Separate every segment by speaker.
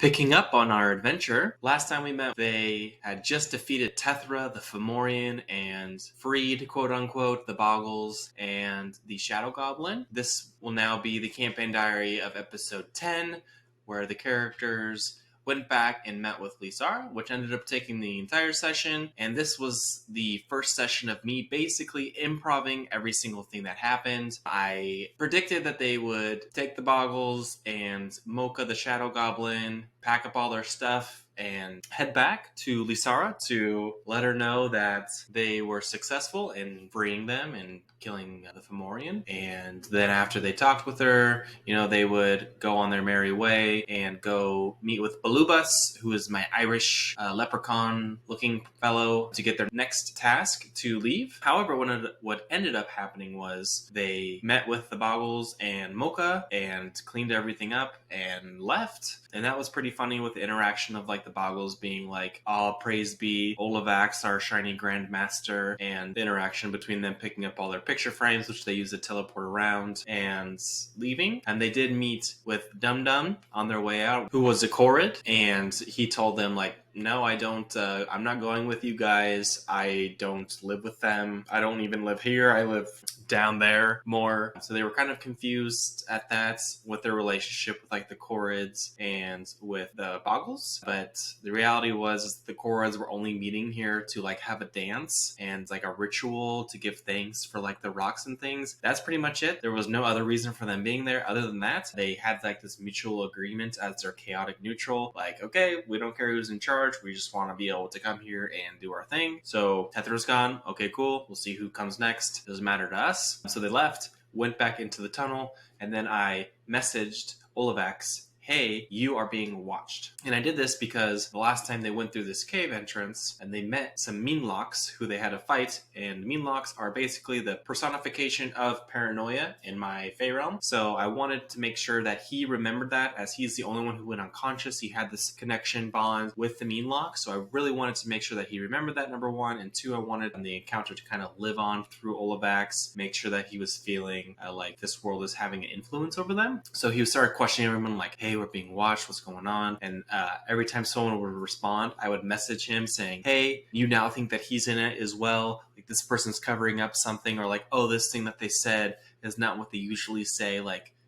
Speaker 1: Picking up on our adventure, last time we met, they had just defeated Tethra, the Fomorian, and freed, quote-unquote, the Boggles and the Shadow Goblin. This will now be the campaign diary of episode 10, where the characters went back and met with Lisara, which ended up taking the entire session. And this was the first session of me basically improvising every single thing that happened. I predicted that they would take the Boggles and Mocha the Shadow Goblin, pack up all their stuff, and head back to Lisara to let her know that they were successful in freeing them and killing the Fomorian. And then after they talked with her, they would go on their merry way and go meet with Balubas, who is my Irish leprechaun-looking fellow, to get their next task to leave. However, what ended up happening was they met with the Boggles and Mocha and cleaned everything up and left. And that was pretty funny with the interaction of the Boggles being like, "All praise be Olavax, our shiny Grandmaster," and the interaction between them picking up all their picture frames, which they use to teleport around, and leaving. And they did meet with Dum Dum on their way out, who was a Korrid, and he told them no, I don't, I'm not going with you guys. I don't live with them. I don't even live here. I live down there more. So they were kind of confused at that with their relationship with the Korrids and with the Boggles. But the reality was the Korrids were only meeting here to have a dance and a ritual to give thanks for the rocks and things. That's pretty much it. There was no other reason for them being there other than that. They had this mutual agreement as their chaotic neutral. Okay, we don't care who's in charge. We just want to be able to come here and do our thing. So Tetra's gone. Okay, cool. We'll see who comes next. Doesn't matter to us. So they left, went back into the tunnel, and then I messaged Olavax, "Hey, you are being watched." And I did this because the last time they went through this cave entrance and they met some Meanlocks who they had to fight, and Meanlocks are basically the personification of paranoia in my Fey realm. So I wanted to make sure that he remembered that, as he's the only one who went unconscious. He had this connection bond with the Meanlocks, so I really wanted to make sure that he remembered that, number one, and two, I wanted the encounter to kind of live on through Olavax, make sure that he was feeling like this world is having an influence over them. So he started questioning everyone "Hey, we're being watched, what's going on?" And every time someone would respond, I would message him saying, "Hey, you now think that he's in it as well? This person's covering up something," or "Oh, this thing that they said is not what they usually say,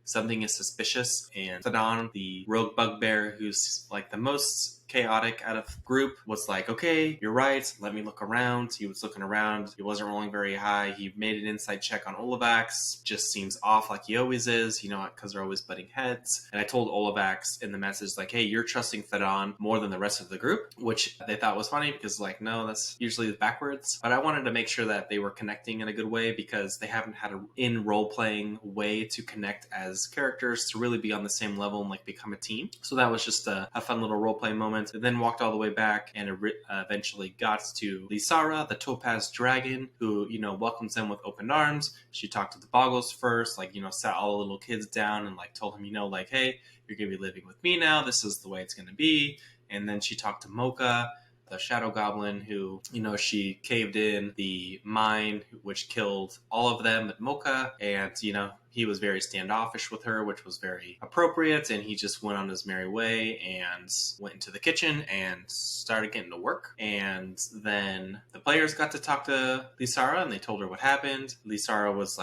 Speaker 1: something is suspicious." And Thadon, the rogue bugbear, who's the most chaotic out of group, was "Okay, you're right, let me look around." He was looking around. He wasn't rolling very high. He made an insight check on Olavax. Just seems off, like he always is, because they're always butting heads. And I told Olavax in the message "Hey, you're trusting Thadon more than the rest of the group," which they thought was funny because no, that's usually backwards. But I wanted to make sure that they were connecting in a good way, because they haven't had an in role-playing way to connect as characters to really be on the same level and become a team. So that was just a fun little role-playing moment. And then walked all the way back and eventually got to Lisara, the Topaz Dragon, who, welcomes them with open arms. She talked to the Boggles first, sat all the little kids down and told him, "Hey, you're going to be living with me now. This is the way it's going to be." And then she talked to Mocha, the Shadow Goblin, who, she caved in the mine, which killed all of them at Mocha. And, he was very standoffish with her, which was very appropriate. And he just went on his merry way and went into the kitchen and started getting to work. And then the players got to talk to Lisara, and they told her what happened. Lisara was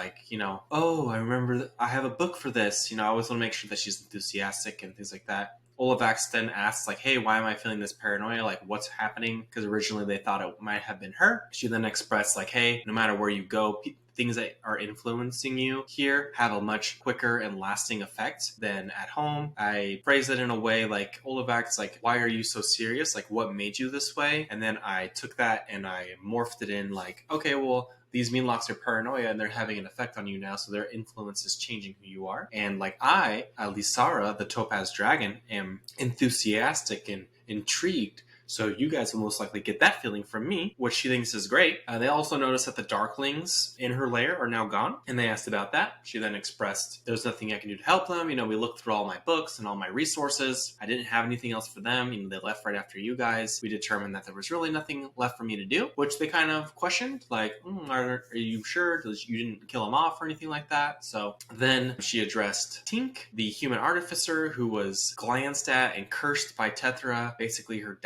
Speaker 1: "Oh, I remember, I have a book for this. I always want to make sure that she's enthusiastic," and things like that. Olavax then asks, "Hey, why am I feeling this paranoia? What's happening?" Because originally they thought it might have been her. She then expressed, "Hey, no matter where you go, things that are influencing you here have a much quicker and lasting effect than at home." I phrased it in a way Olavax, "Why are you so serious? What made you this way?" And then I took that and I morphed it in "Okay, well, these Meanlocks are paranoia and they're having an effect on you now, so their influence is changing who you are. And I, Lisara, the Topaz Dragon, am enthusiastic and intrigued So you guys will most likely get that feeling from me, which she thinks is great. They also noticed that the Darklings in her lair are now gone, and they asked about that. She then expressed there's nothing I can do to help them. We looked through all my books and all my resources. I didn't have anything else for them. They left right after you guys. We determined that there was really nothing left for me to do, which they kind of questioned, like, are you sure you didn't kill them off or anything like that? So then she addressed Tink, the human artificer, who was glanced at and cursed by Tethra, basically her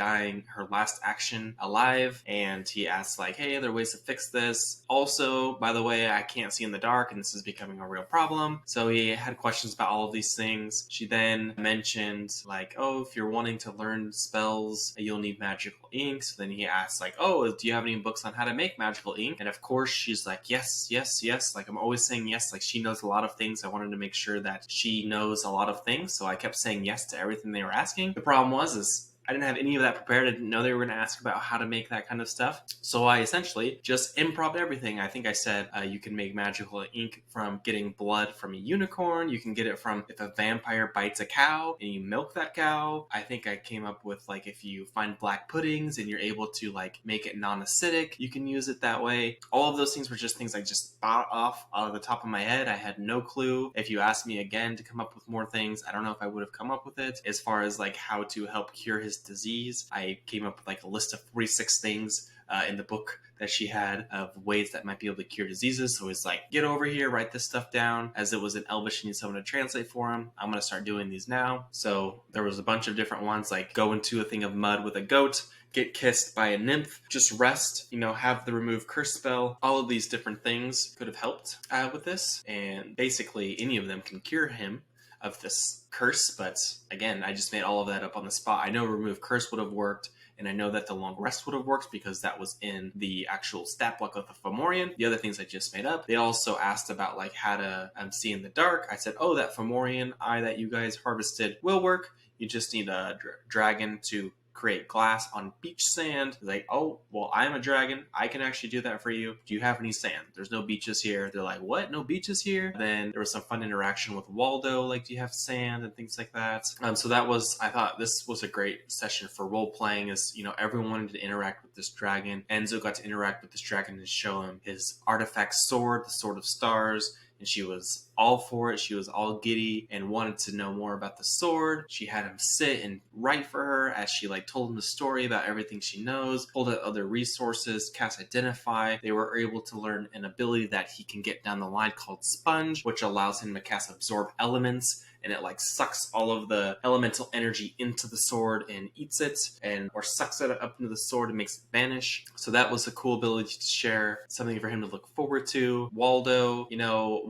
Speaker 1: last action alive, and he asked, like, hey, are there ways to fix this? Also, by the way, I can't see in the dark, and this is becoming a real problem. So he had questions about all of these things. She then mentioned, like, oh, if you're wanting to learn spells, you'll need magical ink. So then he asked, like, oh, do you have any books on how to make magical ink? And of course, she's like, yes. Like, I'm always saying yes. Like, she knows a lot of things. I wanted to make sure that she knows a lot of things. So I kept saying yes to everything they were asking. The problem was I didn't have any of that prepared. I didn't know they were going to ask about how to make that kind of stuff. So I essentially just improv everything. I think I said you can make magical ink from getting blood from a unicorn. You can get it from if a vampire bites a cow and you milk that cow. I think I came up with, like, if you find black puddings and you're able to, like, make it non-acidic, you can use it that way. All of those things were just things I just thought off out of the top of my head. I had no clue. If you asked me again to come up with more things, I don't know if I would have come up with it. As far as, like, how to help cure his disease, I came up with, like, a list of 46 things in the book that she had of ways that might be able to cure diseases. So it's like, get over here, write this stuff down. As it was in Elvish, you need someone to translate for him. I'm going to start doing these now. So there was a bunch of different ones, like go into a thing of mud with a goat, get kissed by a nymph, just rest, have the remove curse spell. All of these different things could have helped with this. And basically any of them can cure him of this curse. But again, I just made all of that up on the spot. I know remove curse would have worked. And I know that the long rest would have worked because that was in the actual stat block of the Fomorian. The other things I just made up. They also asked about, like, how to see in the dark. I said, oh, that Fomorian eye that you guys harvested will work. You just need a dragon to create glass on beach sand. Like, oh, well, I'm a dragon. I can actually do that for you. Do you have any sand? There's no beaches here. They're like, what? No beaches here? Then there was some fun interaction with Waldo, like, do you have sand and things like that. So that was, I thought this was a great session for role playing, as everyone wanted to interact with this dragon. Enzo got to interact with this dragon and show him his artifact sword, the Sword of Stars. And she was all for it. She was all giddy and wanted to know more about the sword. She had him sit and write for her as she, like, told him the story about everything she knows, pulled out other resources, cast Identify. They were able to learn an ability that he can get down the line called Sponge, which allows him to cast Absorb Elements. And it, like, sucks all of the elemental energy into the sword and eats it, or sucks it up into the sword and makes it vanish. So that was a cool ability to share, something for him to look forward to. Waldo,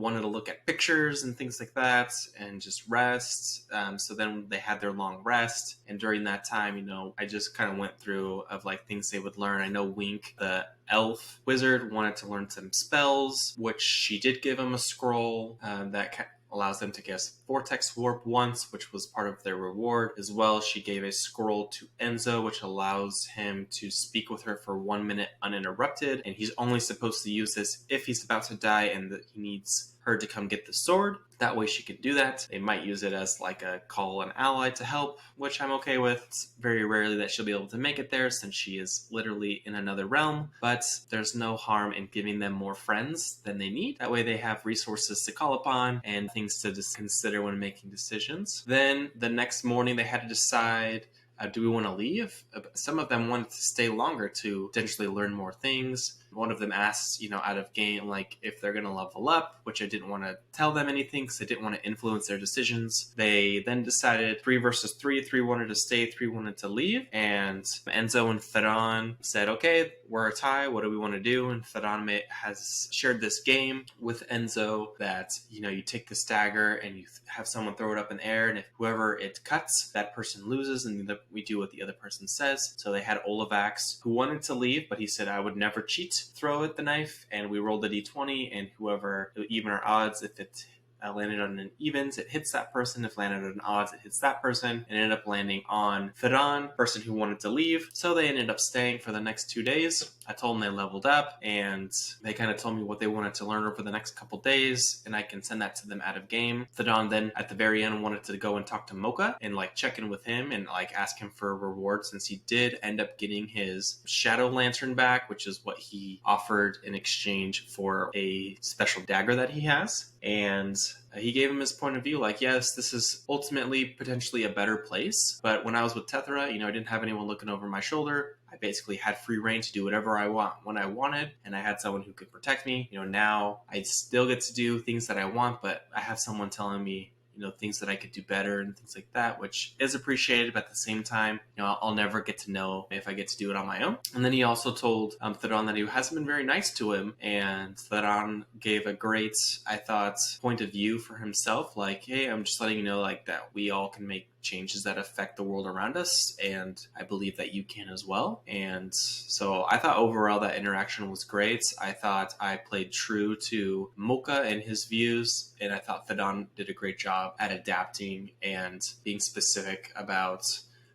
Speaker 1: wanted to look at pictures and things like that and just rest. So then they had their long rest. And during that time, I just kind of went through of, like, things they would learn. I know Wink, the elf wizard, wanted to learn some spells, which she did give him a scroll that allows them to cast Vortex Warp once, which was part of their reward. As well, she gave a scroll to Enzo, which allows him to speak with her for 1 minute uninterrupted. And he's only supposed to use this if he's about to die and that he needs her to come get the sword. That way she can do that. They might use it as, like, a call an ally to help, which I'm okay with. It's very rarely that she'll be able to make it there since she is literally in another realm, but there's no harm in giving them more friends than they need. That way they have resources to call upon and things to just consider when making decisions. Then the next morning they had to decide, do we want to leave? Some of them wanted to stay longer to potentially learn more things. One of them asked, out of game, like, if they're going to level up, which I didn't want to tell them anything because I didn't want to influence their decisions. They then decided 3 versus 3. 3 wanted to stay, 3 wanted to leave. And Enzo and Ferran said, okay, we're a tie. What do we want to do? And Ferran has shared this game with Enzo that, you take the stagger and you have someone throw it up in the air. And if whoever it cuts, that person loses. And we do what the other person says. So they had Olavax, who wanted to leave, but he said, I would never cheat. Throw at the knife, and we rolled a d20, and whoever, even our odds, if it landed on an evens, it hits that person. If landed on odds, it hits that person. It ended up landing on Theron, person who wanted to leave. So they ended up staying for the next 2 days. I told them they leveled up, and they kind of told me what they wanted to learn over the next couple days, and I can send that to them out of game. Theron then at the very end wanted to go and talk to Mocha and like check in with him and like ask him for a reward, since he did end up getting his Shadow Lantern back, which is what he offered in exchange for a special dagger that he has. And he gave him his point of view, like, yes, this is ultimately potentially a better place, but when I was with Tethra, I didn't have anyone looking over my shoulder. I basically had free reign to do whatever I want when I wanted, and I had someone who could protect me. Now I still get to do things that I want, but I have someone telling me things that I could do better and things like that, which is appreciated, but at the same time, I'll never get to know if I get to do it on my own. And then he also told Theron that he hasn't been very nice to him, and Theron gave a great, I thought, point of view for himself, like, hey, I'm just letting you know, like, that we all can make changes that affect the world around us, and I believe that you can as well. And so I thought overall that interaction was great. I thought I played true to Mocha and his views, and I thought Theron did a great job at adapting and being specific about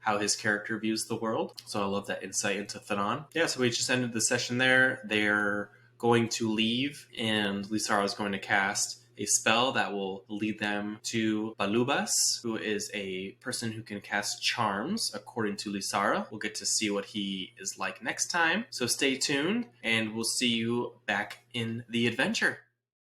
Speaker 1: how his character views the world. So I love that insight into Theron. Yeah, so we just ended the session there. They're going to leave, and Lysara is going to cast a spell that will lead them to Balubas, who is a person who can cast charms, according to Lysara. We'll get to see what he is like next time. So stay tuned, and we'll see you back in the adventure.